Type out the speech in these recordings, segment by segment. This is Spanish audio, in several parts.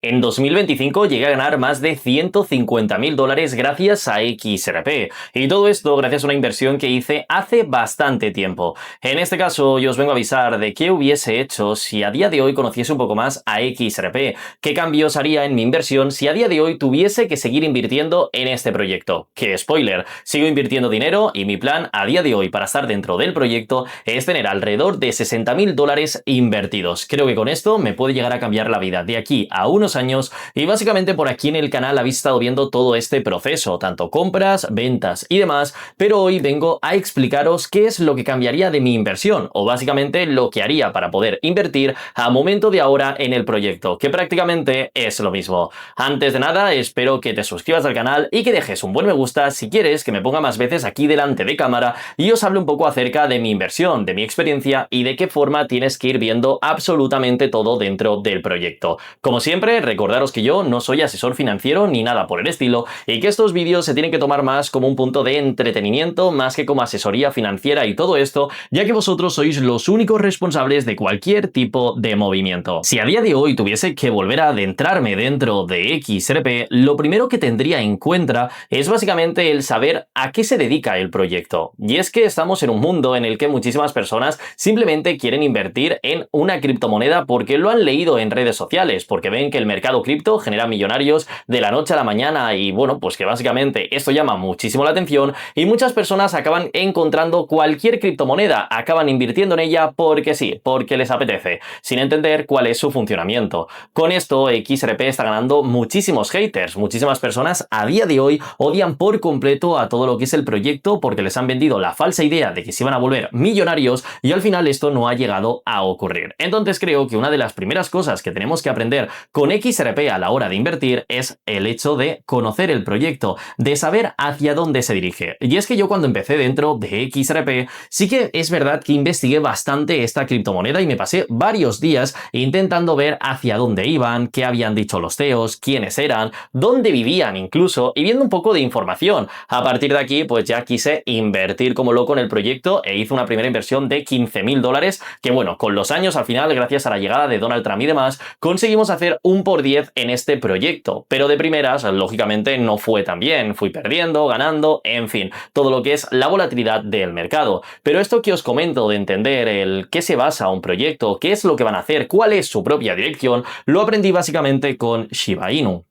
En 2025 llegué a ganar más de 150.000 dólares gracias a XRP. Y todo esto gracias a una inversión que hice hace bastante tiempo. En este caso, yo os vengo a avisar de qué hubiese hecho si a día de hoy conociese un poco más a XRP. Qué cambios haría en mi inversión si a día de hoy tuviese que seguir invirtiendo en este proyecto. Que spoiler, sigo invirtiendo dinero y mi plan a día de hoy para estar dentro del proyecto es tener alrededor de 60.000 dólares invertidos. Creo que con esto me puede llegar a cambiar la vida de aquí a unos años y básicamente por aquí en el canal habéis estado viendo todo este proceso, tanto compras, ventas y demás, pero hoy vengo a explicaros qué es lo que cambiaría de mi inversión o básicamente lo que haría para poder invertir a momento de ahora en el proyecto, que prácticamente es lo mismo. Antes de nada, espero que te suscribas al canal y que dejes un buen me gusta si quieres que me ponga más veces aquí delante de cámara y os hable un poco acerca de mi inversión, de mi experiencia y de qué forma tienes que ir viendo absolutamente todo dentro del proyecto. Como siempre, recordaros que yo no soy asesor financiero ni nada por el estilo y que estos vídeos se tienen que tomar más como un punto de entretenimiento más que como asesoría financiera y todo esto, ya que vosotros sois los únicos responsables de cualquier tipo de movimiento. Si a día de hoy tuviese que volver a adentrarme dentro de XRP, lo primero que tendría en cuenta es básicamente el saber a qué se dedica el proyecto. Y es que estamos en un mundo en el que muchísimas personas simplemente quieren invertir en una criptomoneda porque lo han leído en redes sociales, porque ven que el mercado cripto genera millonarios de la noche a la mañana y bueno, pues que básicamente esto llama muchísimo la atención y muchas personas acaban encontrando cualquier criptomoneda, acaban invirtiendo en ella porque sí, porque les apetece, sin entender cuál es su funcionamiento. Con esto XRP está ganando muchísimos haters, muchísimas personas a día de hoy odian por completo a todo lo que es el proyecto porque les han vendido la falsa idea de que se iban a volver millonarios y al final esto no ha llegado a ocurrir. Entonces creo que una de las primeras cosas que tenemos que aprender con XRP a la hora de invertir es el hecho de conocer el proyecto, de saber hacia dónde se dirige. Y es que yo cuando empecé dentro de XRP sí que es verdad que investigué bastante esta criptomoneda y me pasé varios días intentando ver hacia dónde iban, qué habían dicho los CEOs, quiénes eran, dónde vivían incluso y viendo un poco de información. A partir de aquí pues ya quise invertir como loco en el proyecto e hice una primera inversión de 15.000 dólares que bueno, con los años al final gracias a la llegada de Donald Trump y demás conseguimos hacer un por 10 en este proyecto, pero de primeras lógicamente no fue tan bien, fui perdiendo, ganando, en fin, todo lo que es la volatilidad del mercado. Pero esto que os comento de entender el qué se basa un proyecto, qué es lo que van a hacer, cuál es su propia dirección, lo aprendí básicamente con Shiba Inu.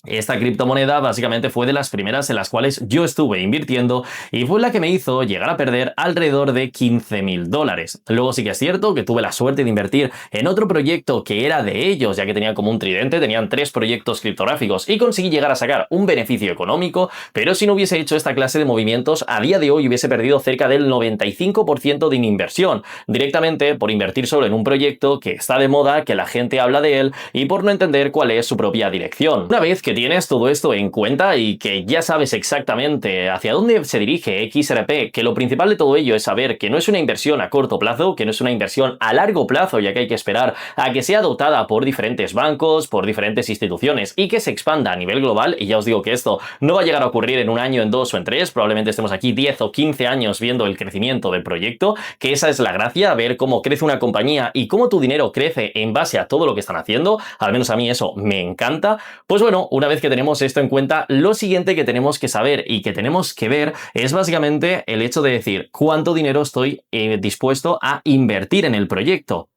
Esta criptomoneda básicamente fue de las primeras en las cuales yo estuve invirtiendo y fue la que me hizo llegar a perder alrededor de 15.000 dólares. Luego sí que es cierto que tuve la suerte de invertir en otro proyecto que era de ellos, ya que tenían como un tridente, tenían 3 proyectos criptográficos y conseguí llegar a sacar un beneficio económico, pero si no hubiese hecho esta clase de movimientos, a día de hoy hubiese perdido cerca del 95% de mi inversión, directamente por invertir solo en un proyecto que está de moda, que la gente habla de él y por no entender cuál es su propia dirección. Una vez que tienes todo esto en cuenta y que ya sabes exactamente hacia dónde se dirige XRP, que lo principal de todo ello es saber que no es una inversión a corto plazo, que no es una inversión a largo plazo, ya que hay que esperar a que sea dotada por diferentes bancos, por diferentes instituciones y que se expanda a nivel global, y ya os digo que esto no va a llegar a ocurrir en un año, en 2 o en 3, probablemente estemos aquí 10 o 15 años viendo el crecimiento del proyecto, que esa es la gracia, ver cómo crece una compañía y cómo tu dinero crece en base a todo lo que están haciendo, al menos a mí eso me encanta. Pues bueno, una vez que tenemos esto en cuenta, lo siguiente que tenemos que saber y que tenemos que ver es básicamente el hecho de decir cuánto dinero estoy dispuesto a invertir en el proyecto.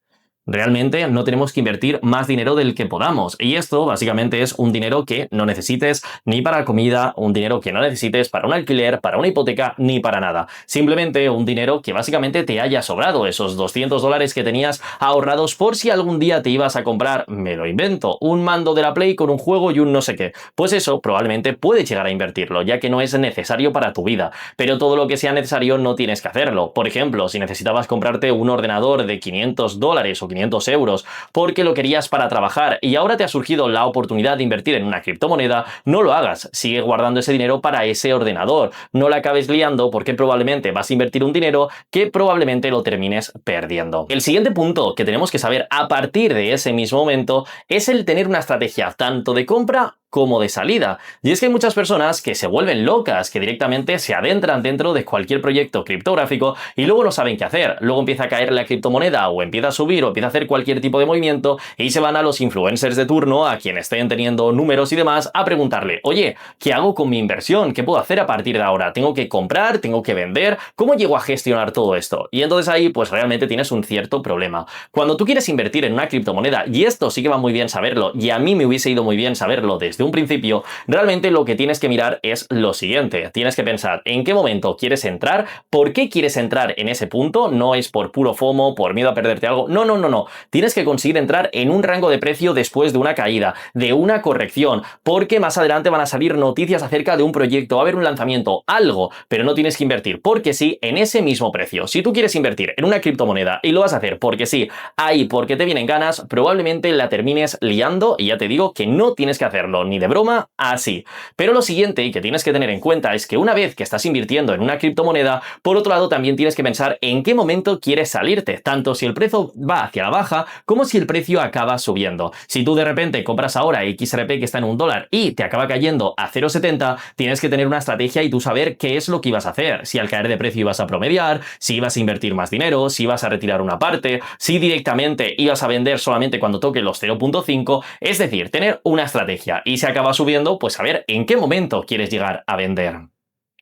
Realmente no tenemos que invertir más dinero del que podamos y esto básicamente es un dinero que no necesites ni para comida, un dinero que no necesites para un alquiler, para una hipoteca, ni para nada. Simplemente un dinero que básicamente te haya sobrado, esos 200 dólares que tenías ahorrados por si algún día te ibas a comprar, me lo invento, un mando de la Play con un juego y un no sé qué. Pues eso probablemente puedes llegar a invertirlo, ya que no es necesario para tu vida, pero todo lo que sea necesario no tienes que hacerlo. Por ejemplo, si necesitabas comprarte un ordenador de 500 dólares o 500 euros porque lo querías para trabajar y ahora te ha surgido la oportunidad de invertir en una criptomoneda, no lo hagas, sigue guardando ese dinero para ese ordenador, no la acabes liando porque probablemente vas a invertir un dinero que probablemente lo termines perdiendo. El siguiente punto que tenemos que saber a partir de ese mismo momento es el tener una estrategia tanto de compra como de salida. Y es que hay muchas personas que se vuelven locas, que directamente se adentran dentro de cualquier proyecto criptográfico y luego no saben qué hacer. Luego empieza a caer la criptomoneda o empieza a subir o empieza a hacer cualquier tipo de movimiento y se van a los influencers de turno, a quienes estén teniendo números y demás, a preguntarle, oye, ¿qué hago con mi inversión? ¿Qué puedo hacer a partir de ahora? ¿Tengo que comprar? ¿Tengo que vender? ¿Cómo llego a gestionar todo esto? Y entonces ahí pues realmente tienes un cierto problema. Cuando tú quieres invertir en una criptomoneda, y esto sí que va muy bien saberlo, y a mí me hubiese ido muy bien saberlo desde un principio, realmente lo que tienes que mirar es lo siguiente. Tienes que pensar en qué momento quieres entrar, por qué quieres entrar en ese punto, no es por puro FOMO, por miedo a perderte algo, no, no, no, no. Tienes que conseguir entrar en un rango de precio después de una caída, de una corrección, porque más adelante van a salir noticias acerca de un proyecto, va a haber un lanzamiento, algo, pero no tienes que invertir porque sí en ese mismo precio. Si tú quieres invertir en una criptomoneda y lo vas a hacer porque sí, ahí porque te vienen ganas, probablemente la termines liando y ya te digo que no tienes que hacerlo ni de broma así. Pero lo siguiente que tienes que tener en cuenta es que una vez que estás invirtiendo en una criptomoneda, por otro lado también tienes que pensar en qué momento quieres salirte, tanto si el precio va hacia la baja como si el precio acaba subiendo. Si tú de repente compras ahora XRP que está en $1 y te acaba cayendo a 0,70, tienes que tener una estrategia y tú saber qué es lo que ibas a hacer. Si al caer de precio ibas a promediar, si ibas a invertir más dinero, si ibas a retirar una parte, si directamente ibas a vender solamente cuando toque los 0,5, es decir, tener una estrategia. Y si acaba subiendo, pues saber en qué momento quieres llegar a vender.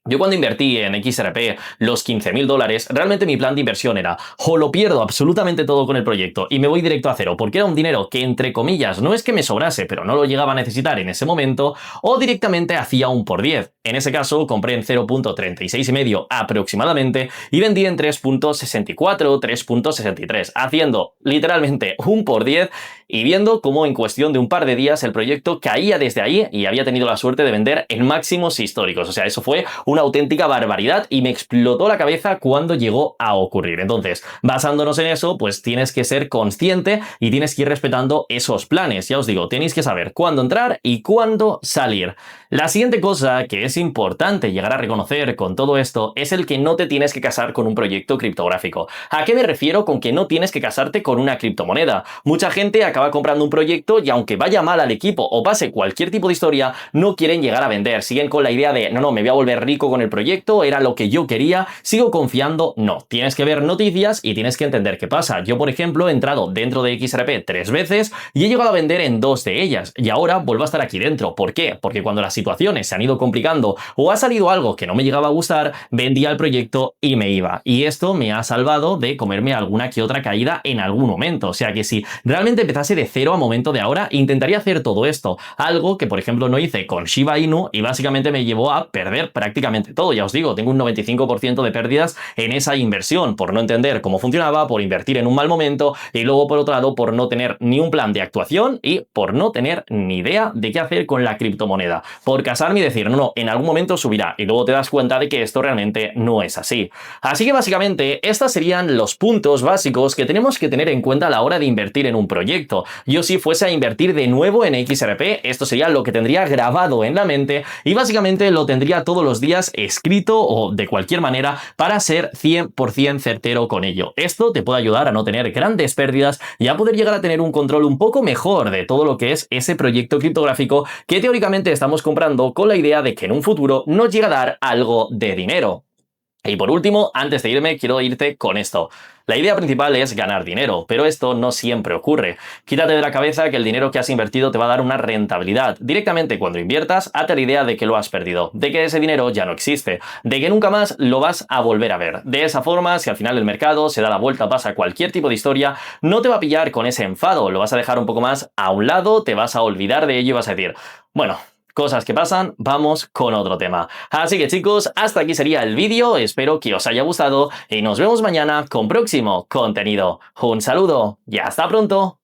Yo cuando invertí en XRP los $15.000, realmente mi plan de inversión era o lo pierdo absolutamente todo con el proyecto y me voy directo a cero, porque era un dinero que entre comillas no es que me sobrase, pero no lo llegaba a necesitar en ese momento, o directamente hacía un por 10. En ese caso compré en 0,36,5 aproximadamente y vendí en 3,64, 3,63, haciendo literalmente un por 10 y viendo cómo en cuestión de un par de días el proyecto caía desde ahí y había tenido la suerte de vender en máximos históricos. O sea, eso fue una auténtica barbaridad y me explotó la cabeza cuando llegó a ocurrir. Entonces, basándonos en eso, pues tienes que ser consciente y tienes que ir respetando esos planes. Ya os digo, tenéis que saber cuándo entrar y cuándo salir. La siguiente cosa que es importante llegar a reconocer con todo esto es el que no te tienes que casar con un proyecto criptográfico. ¿A qué me refiero con que no tienes que casarte con una criptomoneda? Mucha gente acaba comprando un proyecto y aunque vaya mal al equipo o pase cualquier tipo de historia, no quieren llegar a vender. Siguen con la idea de, no, me voy a volver rico con el proyecto, era lo que yo quería, sigo confiando. No, tienes que ver noticias y tienes que entender qué pasa. Yo, por ejemplo, he entrado dentro de XRP 3 veces y he llegado a vender en 2 de ellas y ahora vuelvo a estar aquí dentro. ¿Por qué? Porque cuando las situaciones se han ido complicando o ha salido algo que no me llegaba a gustar, vendía el proyecto y me iba. Y esto me ha salvado de comerme alguna que otra caída en algún momento. O sea que si realmente empezase de cero a momento de ahora, intentaría hacer todo esto. Algo que, por ejemplo, no hice con Shiba Inu y básicamente me llevó a perder prácticamente todo. Ya os digo, tengo un 95% de pérdidas en esa inversión por no entender cómo funcionaba, por invertir en un mal momento y luego, por otro lado, por no tener ni un plan de actuación y por no tener ni idea de qué hacer con la criptomoneda. Por casarme y decir, no, en algún momento subirá y luego te das cuenta de que esto realmente no es así. Así que básicamente estos serían los puntos básicos que tenemos que tener en cuenta a la hora de invertir en un proyecto. Yo si fuese a invertir de nuevo en XRP, esto sería lo que tendría grabado en la mente y básicamente lo tendría todos los días escrito o de cualquier manera para ser 100% certero con ello. Esto te puede ayudar a no tener grandes pérdidas y a poder llegar a tener un control un poco mejor de todo lo que es ese proyecto criptográfico que teóricamente estamos comprando con la idea de que en un futuro nos llega a dar algo de dinero. Y por último, antes de irme, quiero irte con esto. La idea principal es ganar dinero, pero esto no siempre ocurre. Quítate de la cabeza que el dinero que has invertido te va a dar una rentabilidad. Directamente cuando inviertas, hazte la idea de que lo has perdido, de que ese dinero ya no existe, de que nunca más lo vas a volver a ver. De esa forma, si al final el mercado se da la vuelta, pasa cualquier tipo de historia, no te va a pillar con ese enfado, lo vas a dejar un poco más a un lado, te vas a olvidar de ello y vas a decir, bueno, cosas que pasan, vamos con otro tema. Así que chicos, hasta aquí sería el vídeo, espero que os haya gustado y nos vemos mañana con próximo contenido. Un saludo y hasta pronto.